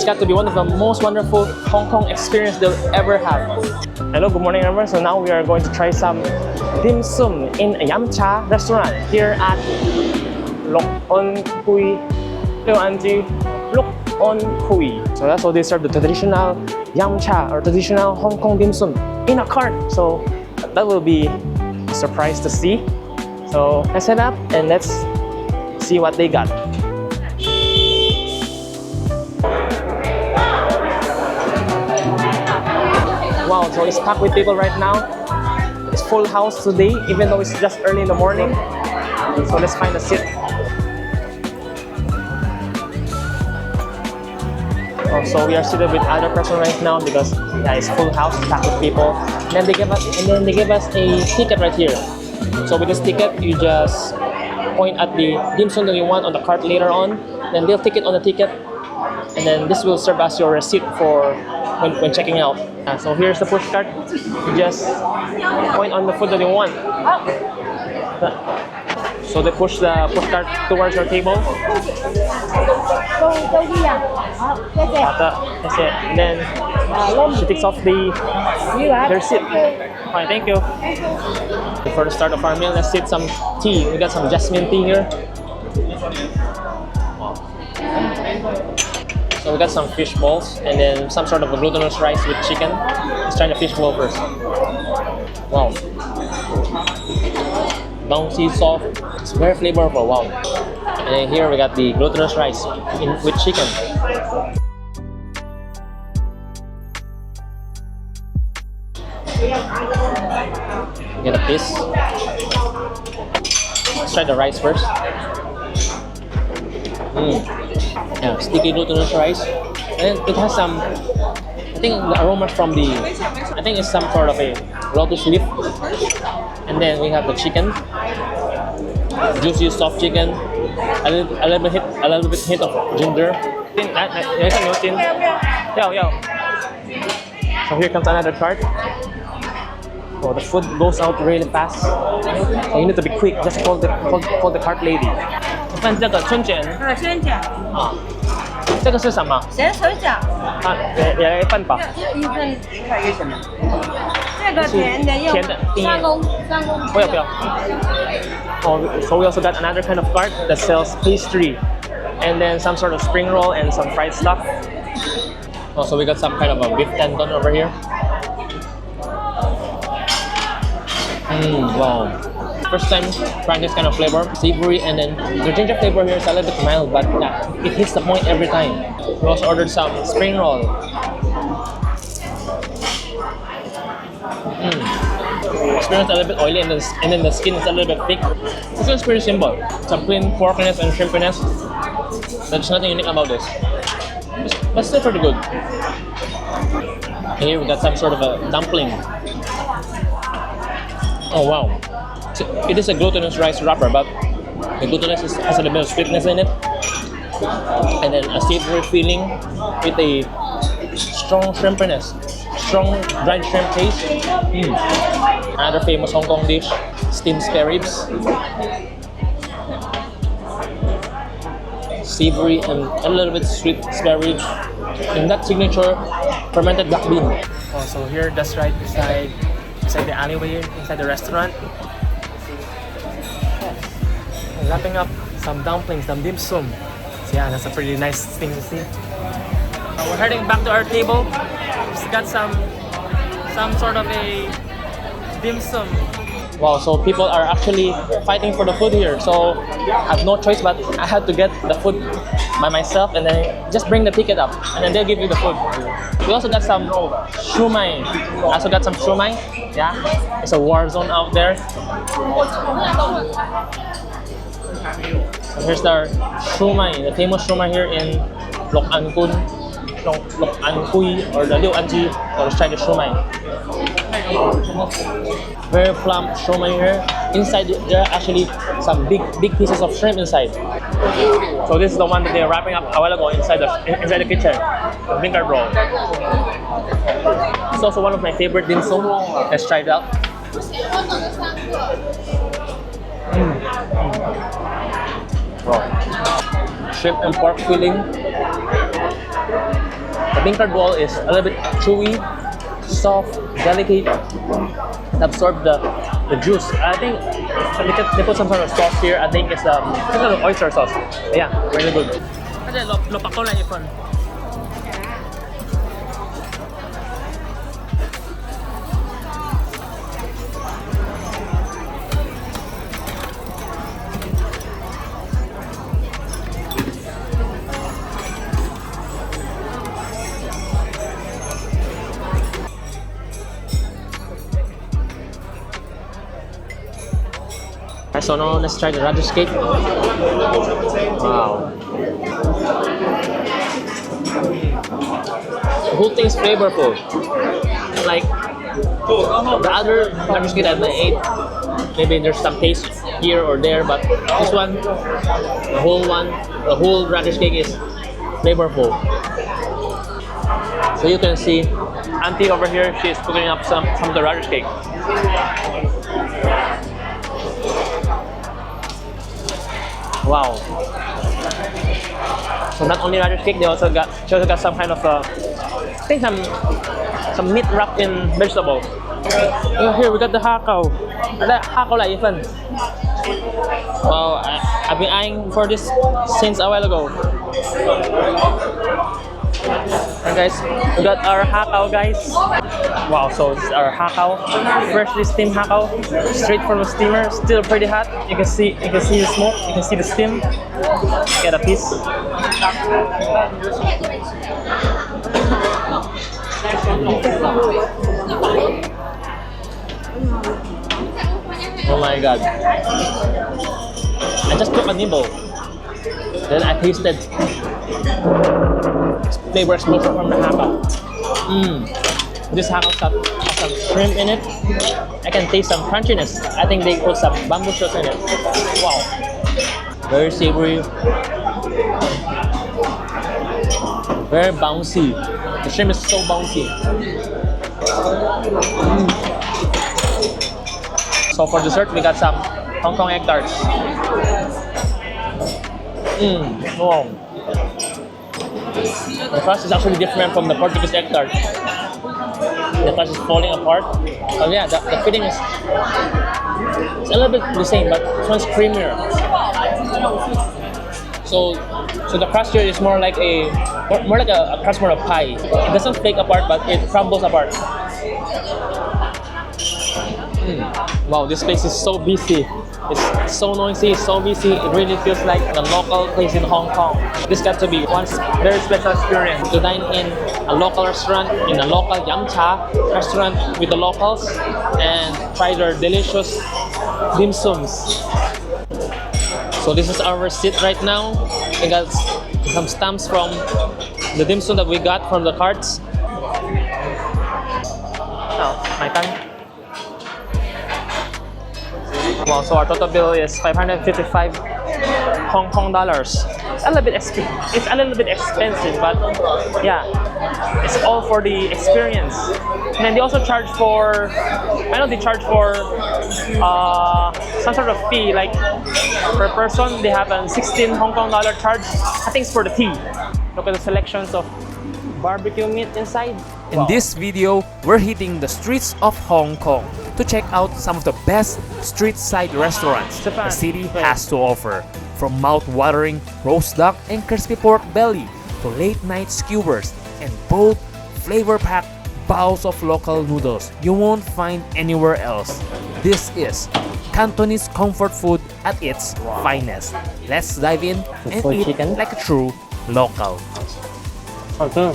It's got to be one of the most wonderful Hong Kong experience they'll ever have. Hello, good morning everyone. So now we are going to try some dim sum in a Yam Cha restaurant here at Luk On Kui, Luk On Kui. So that's how they serve the traditional Yam Cha or traditional Hong Kong dim sum in a cart. So that will be a surprise to see. So let's head up and let's see what they got. Wow, so it's packed with people right now. It's full house today, even though it's just early in the morning. So let's find a seat. Oh, so we are seated with other person right now because yeah, it's full house, packed with people. And then they give us a ticket right here. So with this ticket, you just point at the dim sum that you want on the cart later on. Then they'll take it on the ticket, and then this will serve as your receipt for when checking out. So here's the push cart. You just point on the food that you want. So they push the push cart towards your table. And then she takes off the receipt. Fine, thank you. Before the start of our meal, let's sit some tea. We got some jasmine tea here. So we got some fish balls and then some sort of a glutinous rice with chicken. Let's try the fish ball first. Wow. Bouncy, soft. It's very flavorful. Wow. And then here we got the glutinous rice with chicken. Get a piece. Let's try the rice first. Yeah, sticky glutinous rice, and it has some, I think the aroma from the, I think it's some sort of a lotus leaf. And then we have the chicken, juicy soft chicken, a little bit hit of ginger. So here comes another cart. So the food goes out really fast. So you need to be quick. Just call the cart lady. 看这个春卷。春卷。啊，这个是什么？咸水饺。啊，也来一份吧。一份看一个什么？这个甜的用。甜的。三公。不要不要。Oh, so we also got another kind of cart that sells pastry, and then some sort of spring roll and some fried stuff. Oh, so we got some kind of a beef tendon over here. Wow. First time trying this kind of flavor, savory, and then the ginger flavor here is a little bit mild, but yeah, it hits the point every time. We also ordered some spring roll. Experience a little bit oily, and then the skin is a little bit thick. This one's pretty simple. Some plain porkiness and shrimpiness. There's nothing unique about this, but still pretty good. And here we got some sort of a dumpling. Oh wow. It is a glutinous rice wrapper, but the glutinous has a little bit of sweetness in it, and then a savory feeling with a strong shrimpiness, strong dried shrimp taste. Another famous Hong Kong dish, steamed spare ribs. Savory and a little bit sweet spare ribs, and that signature fermented black bean. Oh, so here, that's right beside the alleyway inside the restaurant. Lapping up some dumplings, some dim sum. So yeah, that's a pretty nice thing to see. We're heading back to our table. Just got some sort of a dim sum. Wow, so people are actually fighting for the food here. So I have no choice, but I had to get the food by myself, and then just bring the ticket up, and then they'll give you the food. We also got some shumai. Yeah, it's a war zone out there. So here's the shumai, the famous shumai here in Luk On Kui or the Liu Anji. So let's try the shumai. Very plump shumai here. Inside there are actually some big pieces of shrimp inside. So this is the one that they're wrapping up a while ago inside the kitchen, the vinegar roll. It's also one of my favorite dim sum. Let's try it out. Wow. Shrimp and pork filling. beancurd ball is a little bit chewy, soft, delicate. It absorbs the juice. I think they put some sort of sauce here. I think it's some sort of oyster sauce. Yeah, really good. So now let's try the radish cake. Wow. The whole thing's flavorful. Like the other radish cake that I ate, maybe there's some taste here or there, but this one, the whole radish cake is flavorful. So you can see Auntie over here, she's cooking up some of the radish cake. Wow. So not only radish cake, she also got some kind of I think some meat wrapped in vegetable. Here we got the hakao. Hakao like even. Wow, I've been eyeing for this since a while ago. And guys, we got our hakao, guys. Wow, so this is our hakao, freshly steamed hakao, straight from the steamer, still pretty hot. You can see the smoke, you can see the steam. Get a piece. Oh my god! I just took a nibble, then I tasted flavor explosion from the hakao. This hakao has some shrimp in it. I can taste some crunchiness. I think they put some bamboo shoots in it. Wow. Very savory. Very bouncy. The shrimp is so bouncy. So for dessert, we got some Hong Kong egg tarts. Wow. The crust is actually different from the Portuguese egg tart. The crust is falling apart. Oh yeah, the filling is it's a little bit the same, but this one's creamier. So the crust here is more like a crust more of pie. It doesn't flake apart, but it crumbles apart. Wow, this place is so busy. It's so noisy, so busy. It really feels like a local place in Hong Kong. This got to be one very special experience to dine in a local restaurant, in a local yum cha restaurant with the locals and try their delicious dim sums. So this is our receipt right now. We got some stamps from the dim sum that we got from the carts. Oh, my time. Wow, so our total bill is 555 Hong Kong dollars. It's a little bit expensive, but yeah, it's all for the experience. And then they also charge for, I know they charge for some sort of fee, like per person they have a 16 Hong Kong dollar charge. I think it's for the tea. Look at the selections of barbecue meat inside. In this video, we're hitting the streets of Hong Kong to check out some of the best street side restaurants the city has to offer. From mouth-watering roast duck and crispy pork belly to late-night skewers and bold, flavor-packed bowls of local noodles you won't find anywhere else. This is Cantonese comfort food at its finest. Let's dive in and eat like a true local. Okay.